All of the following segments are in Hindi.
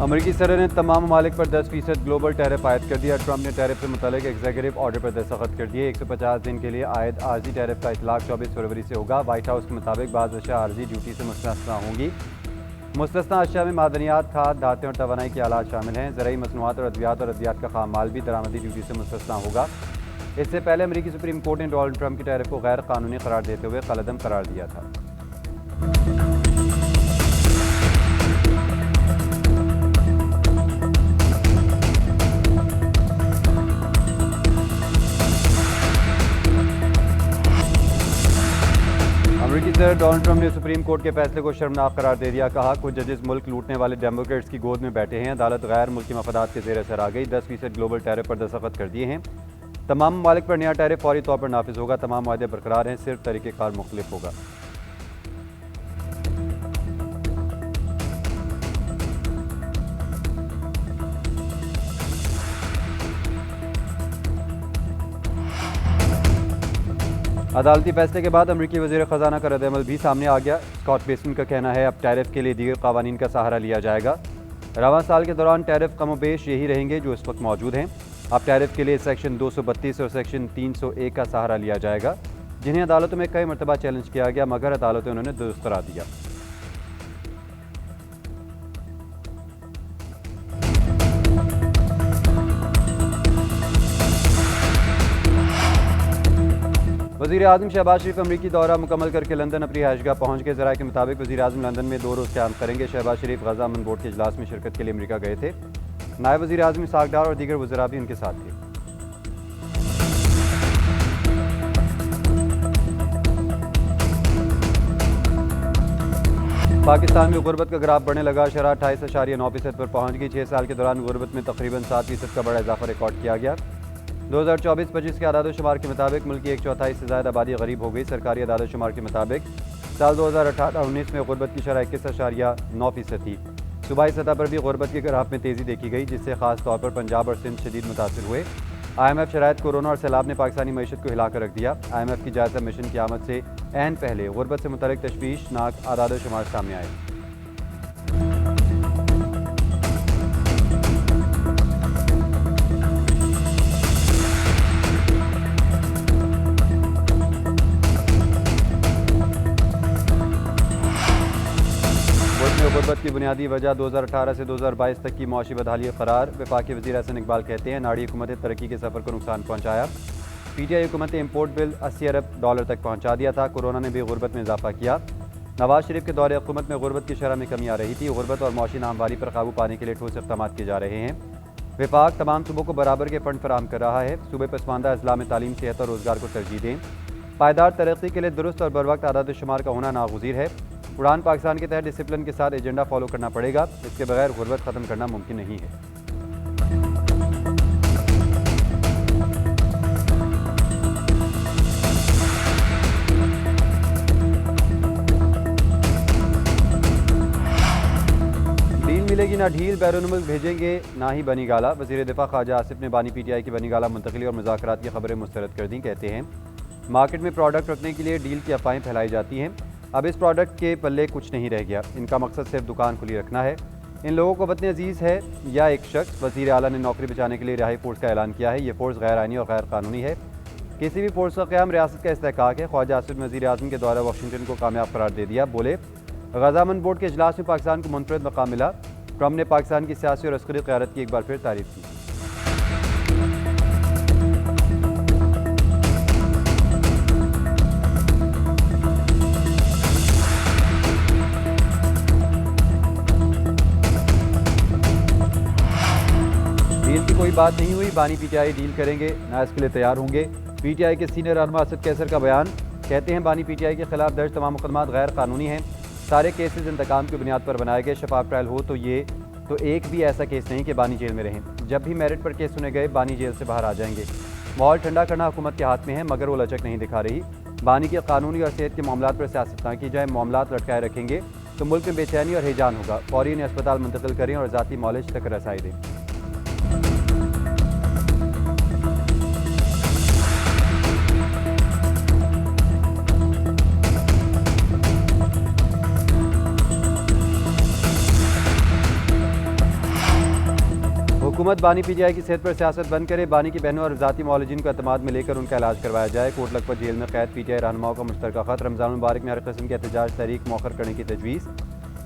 अमरीकी सदर ने तमाम ममालिक पर 10% ग्लोबल टैरिफ आयद कर दिया। ट्रंप ने टैरिफ से मुतालिक एग्जीक्यूटिव ऑर्डर पर दस्तखत कर दिए। 150 दिन के लिए आयद आर्जी टैरिफ का इतलाक 24 फरवरी से होगा। व्हाइट हाउस के मुताबिक बाज़ अशिया आर्जी ड्यूटी से मुस्तस्ना होंगी। मुस्तस्ना अशिया में मादनियात, खाद, धातें और तवानाई के आलात शामिल हैं। ज़रूरी मसनूआत और अद्वियात का खाम माल भी दरामदी ड्यूटी से मुस्तस्ना होगा। इससे पहले अमरीकी सुप्रीम कोर्ट ने डोनाल्ड ट्रंप की टैरिफ को गैर कानूनी करार देते हुए कलअदम करार दिया था। अमरीकी सदर डोनाल्ड ट्रंप ने सुप्रीम कोर्ट के फैसले को शर्मनाक करार दे दिया। कहा, कुछ जजेस मुल्क लूटने वाले डेमोक्रेट्स की गोद में बैठे हैं। अदालत गैर मुल्की मफादात के ज़ेर असर आ गई। 10% ग्लोबल टैरिफ पर दस्तखत कर दिए हैं। तमाम ममालिक पर नया टैरिफ फौरी तौर पर नाफिज होगा। तमाम वादे बरकरार हैं, सिर्फ तरीक़ेकार मुख्तलिफ होगा। अदालती फैसले के बाद अमरीकी वज़ीर ख़जाना का रद्द-ए-अमल भी सामने आ गया। स्कॉट बेसन का कहना है, अब टैरिफ के लिए दीगर क़वानीन का सहारा लिया जाएगा। रवां साल के दौरान टैरिफ कमोबेश यही रहेंगे जो इस वक्त मौजूद हैं। अब टैरिफ के लिए सेक्शन 232 और सेक्शन 301 का सहारा लिया जाएगा, जिन्हें अदालतों में कई मरतबा चैलेंज किया गया, मगर अदालतें उन्होंने दुरुस्त करार दिया। वज़ीर आज़म शहबाज शरीफ अमरीकी दौरा मुकम्मल करके लंदन अपनी रिहाइशगाह पहुँच गए। ज़राए के मुताबिक वज़ीर आज़म लंदन में 2 रोज़ क़याम करेंगे। शहबाज शरीफ गज़ा अमन बोर्ड के इजलास में शिरकत के लिए अमरीका गए थे। नायब वज़ीर आज़म इसहाक़ डार और दीगर वज़रा भी उनके साथ थे। पाकिस्तान में गुर्बत का ग्राफ बढ़ने लगा। शरह 28.9% पर पहुँच गई। 6 साल के दौरान गुर्बत में तकरीबन 7% का बड़ा इजाफा रिकॉर्ड किया गया। 2024-25 के आदाद-ओ-शुमार के मुताबिक मुल्क की 1/4 से ज़्यादा आबादी गरीब हो गई। सरकारी आदाद-ओ-शुमार के मुताबिक साल 2018-19 में गुर्बत की शरह 21.9% थी। सूबाई सतह पर भी गुर्बत के ग्राफ में तेज़ी देखी गई, जिससे खास तौर पर पंजाब और सिंध शदीद मुतासिर हुए। IMF शराइत कोरोना और सैलाब ने पाकिस्तानी मईशत को हिलाकर रख दिया। IMF की जायज़ा मिशन की आमद से ऐन पहले गुर्बत से मुतल्लिक़ तशवीशनाक आदाद-ओ-शुमार सामने आए। गुर्बत की बुनियादी वजह 2018 से 2022 तक की मौशी बदहाली करार। वफाकी वज़ीर हसन इकबाल कहते हैं, नाड़ी हुकूमत तरक्की के सफ़र को नुकसान पहुँचाया। PTI हुकूमत ने इम्पोर्ट बिल $80 अरब तक पहुँचा दिया था। कोरोना ने भी गुर्बत में इजाफा किया। नवाज शरीफ के दौरे हुकूमत में गुर्बत की शरह में कमी आ रही थी। गुर्बत और मौशी नामवारी पर काबू पाने के लिए ठोस इक़दाम किए जा रहे हैं। वफाक तमाम सूबों को बराबर के फंड फराहम कर रहा है। सूबे पसमानदा अजला में तालीम, सेहत और रोज़गार को तरजीह दें। पायदार तरक्की के लिए दुरुस्त और बरवक्त आदाद-ओ-शुमार का होना नागुज़ीर है। उड़ान पाकिस्तान के तहत डिसिप्लिन के साथ एजेंडा फॉलो करना पड़ेगा। इसके बगैर गुर्बत ख़त्म करना मुमकिन नहीं है। डील मिलेगी ना ढील, बैरून मुल्क भेजेंगे ना ही बनी गाला। वज़ीर दिफा ख्वाजा आसिफ ने बानी PTI की बनी गाला मुंतकली और मुज़ाकरात की खबरें मुस्तरद कर दी। कहते हैं, मार्केट में प्रोडक्ट रखने के लिए डील की अफवाहें फैलाई जाती हैं। अब इस प्रोडक्ट के पल्ले कुछ नहीं रह गया। इनका मकसद सिर्फ दुकान खुली रखना है। इन लोगों को वतन अजीज़ है या एक शख्स। वज़ीर आला ने नौकरी बचाने के लिए रिहाई फोर्स का ऐलान किया है। ये फोर्स गैर आइनी और गैर कानूनी है। किसी भी फोर्स का क़याम रियासत का इस्तेहकाक है। ख्वाजा आसिफ ने वज़ीर आज़म के दौरा वाशिंगटन को कामयाब करार दे दिया। बोले, गज़ा अमन बोर्ड के इजलास में पाकिस्तान को मुनफरद मकाम मिला। ट्रंप ने पाकिस्तान की सियासी और अस्करी क़यादत की एक बार फिर तारीफ़ की। डील की कोई बात नहीं हुई, बानी PTI डील करेंगे, ना इसके लिए तैयार होंगे। PTI के सीनियर रहनुमा असद कैसर का बयान। कहते हैं, बानी PTI के खिलाफ दर्ज तमाम मुकदमात गैर कानूनी हैं। सारे केसेस इंतकाम की बुनियाद पर बनाए गए। शफाफ ट्रायल हो तो एक भी ऐसा केस नहीं कि बानी जेल में रहें। जब भी मेरिट पर केस सुने गए, बानी जेल से बाहर आ जाएंगे। माहौल ठंडा करना हुकूमत के हाथ में है, मगर वो लचक नहीं दिखा रही। बानी के कानूनी और सेहत के मामलात पर सियासत ना की जाए। मामलात लटकाए रखेंगे तो मुल्क में बेचैनी और हिजान होगा। फौरी इन्हें अस्पताल मुंतकिल करें और ज़ाती मॉलेज तक रसाई दें। हुकूमत बानी PTI की सेहत पर सियासत बंद करे, बानी की बहनों और ज़ाती मौलजीन को एतमाद में लेकर उनका इलाज करवाया जाए। कोट लखपत जेल में कैद PTI रहनुमाओं का मुश्तरका खत, रमज़ान मुबारक में हर किस्म की एहतजाज तहरीक मौखर करने की तजवीज़।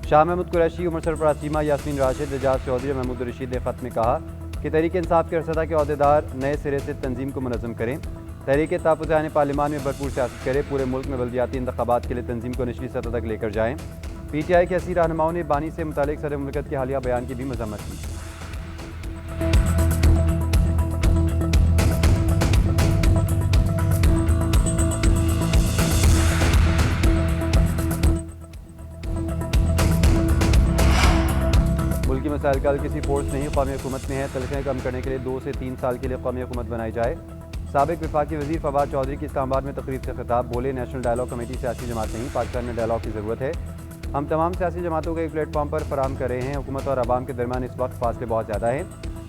शाह महमूद कुरैशी, उमर सरफराज चीमा, यास्मीन राशिद, एजाज चौधरी और महमूद रशीद ने खत में कहा कि तहरीक इंसाफ के अरसदा के अहदेदार नए सिरे से तंजीम को मुनज़्ज़म करें। तहरीक तहफ़्फ़ुज़ पार्लिमान में भरपूर सियासत करें, पूरे मुल्क में बल्दियाती इंतख़ाबात के लिए तंजीम को निचली सतह तक लेकर जाएँ। PTI के 80 रहनुमाओं ने बानी से मुतालिक सदर मुमलिकत के हालिया बयान की भी मज़म्मत की। मुल्की मसाइल का हल किसी फोर्स नहीं, कौमी हुकूमत में है। तलखें कम करने के लिए 2 से 3 साल के लिए कौमी हुकूमत बनाई जाए। साबिक वफाकी वज़ीर फवाद चौधरी की इस्लामाबाद में तकरीब से खिताब, बोले नेशनल डायलॉग कमेटी सियासी जमात नहीं, पाकिस्तान में डायलॉग की ज़रूरत है। हम तमाम सियासी जमातों को एक प्लेटफॉर्म पर फराहम कर रहे हैं। हुकूमत और आवाम के दरमियान इस वक्त फासले बहुत ज़्यादा हैं।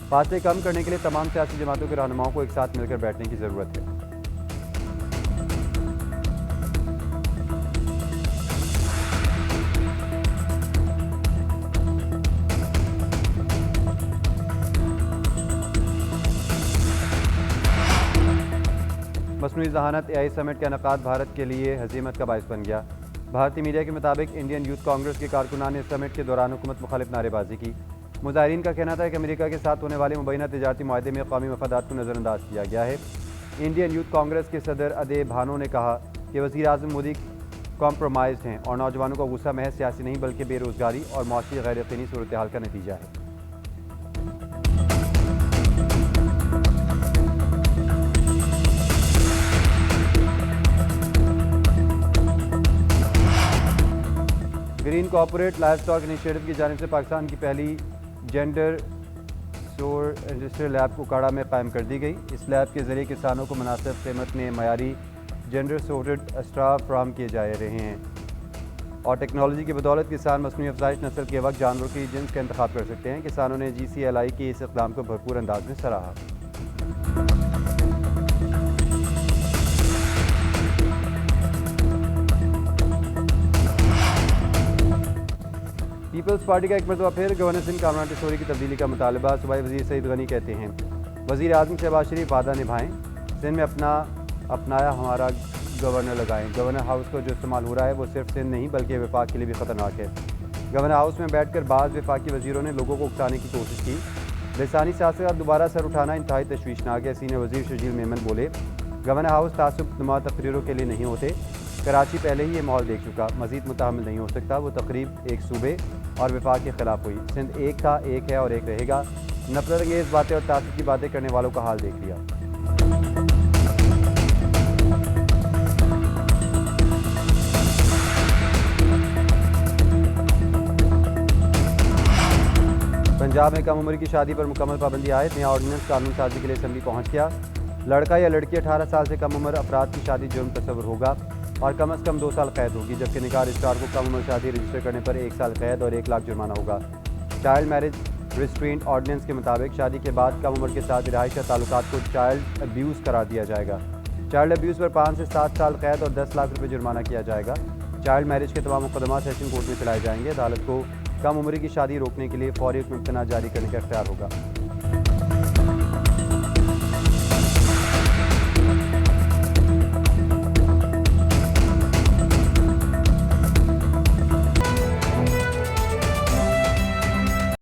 फासले कम करने के लिए तमाम सियासी जमातों के रहनुमाओं को एक साथ मिलकर बैठने की ज़रूरत है। मसनूई ज़हानत AI समिट का इनेकाद भारत के लिए हज़ीमत का बाइस बन गया। भारतीय मीडिया के मुताबिक इंडियन यूथ कांग्रेस के कारकुनान ने समिट के दौरान हुकूमत मुखालिफ नारेबाजी की। मुजाहिरीन का कहना था कि अमेरिका के साथ होने वाले मुबैना तिजारती मुआहदे में कौमी मफादात को नज़रअंदाज किया गया है। इंडियन यूथ कांग्रेस के सदर अदे भानो ने कहा कि वज़ीर आज़म मोदी कॉम्प्रोमाइज़ हैं और नौजवानों का गुस्सा महज सियासी नहीं बल्कि बेरोज़गारी और माशी गैर यकीनी सूरत हाल का नतीजा है। Green corporate live stock initiative की जानिब से पाकिस्तान की पहली जेंडर स्टोर इंडस्ट्रियल लैब उकाड़ा में कायम कर दी गई। इस लैब के जरिए किसानों को मुनासिब कीमत में मयारी जेंडर सोर्टेड स्ट्रा फराहम किए जा रहे हैं और टेक्नोलॉजी की बदौलत किसान मसनूई अफजाइश नस्ल के वक्त जानवरों की जिन्स का इंतखाब कर सकते हैं। किसानों ने GCLI के इस इक़दाम को भरपूर अंदाज में सराहा। पीपल्स पार्टी का एक मरतबा फिर गवर्नर सिंह कामरान टिसोरी की तब्दीली का मुतालबा। सूबाई वज़ीर सईद गनी कहते हैं वज़ीर आज़म शहबाज शरीफ वादा निभाएं, सिंध में अपनाया हमारा गवर्नर लगाएं। गवर्नर हाउस को जो इस्तेमाल हो रहा है वो सिर्फ सिंध नहीं बल्कि वफाक के लिए भी ख़तरनाक है। गवर्नर हाउस में बैठकर बाज़ वफाकी वज़ीरों ने लोगों को उकसाने की कोशिश की। लिसानी सियासत का दोबारा सर उठाना इंतहाई तशवीशनाक है। सीनियर वज़ीर शजील मेमन बोले गवर्नर हाउस तासुब नुमा तकरीरों के लिए नहीं होते। कराची पहले ही ये माहौल देख चुका, मज़ीद मुतहम्मिल नहीं हो सकता। वो तकरीब एक सूबे और वफाक के खिलाफ हुई। सिंध एक था, एक है और एक रहेगा। नफरत अंगेज़ बातें और तासुब की बातें करने वालों का हाल देख लिया। पंजाब में कम उम्र की शादी पर मुकम्मल पाबंदी आए। नया ऑर्डिनेंस कानून साजी के लिए असम्बली पहुँच गया। लड़का या लड़की 18 साल से कम उम्र अफराद की शादी जुर्म तस्वुर होगा और कम अज़ कम 2 साल कैद होगी, जबकि निकाह रजिस्ट्रार को कम उम्र शादी रजिस्टर करने पर 1 साल कैद और 1 लाख जुर्माना होगा। चाइल्ड मैरिज रिस्ट्रेंट ऑर्डिनेंस के मुताबिक शादी के बाद कम उम्र के साथ रिहाइश या ताल्लुकात को चाइल्ड अब्यूज़ करार दिया जाएगा। चाइल्ड अब्यूज़ पर 5 से 7 साल कैद और 10 लाख रुपये जुर्माना किया जाएगा। चाइल्ड मैरिज के तमाम मुकदमा सेशन कोर्ट में चलाए जाएंगे। अदालत को कम उम्र की शादी रोकने के लिए फौरी हुक्म इम्तना जारी करने का इख्तियार होगा।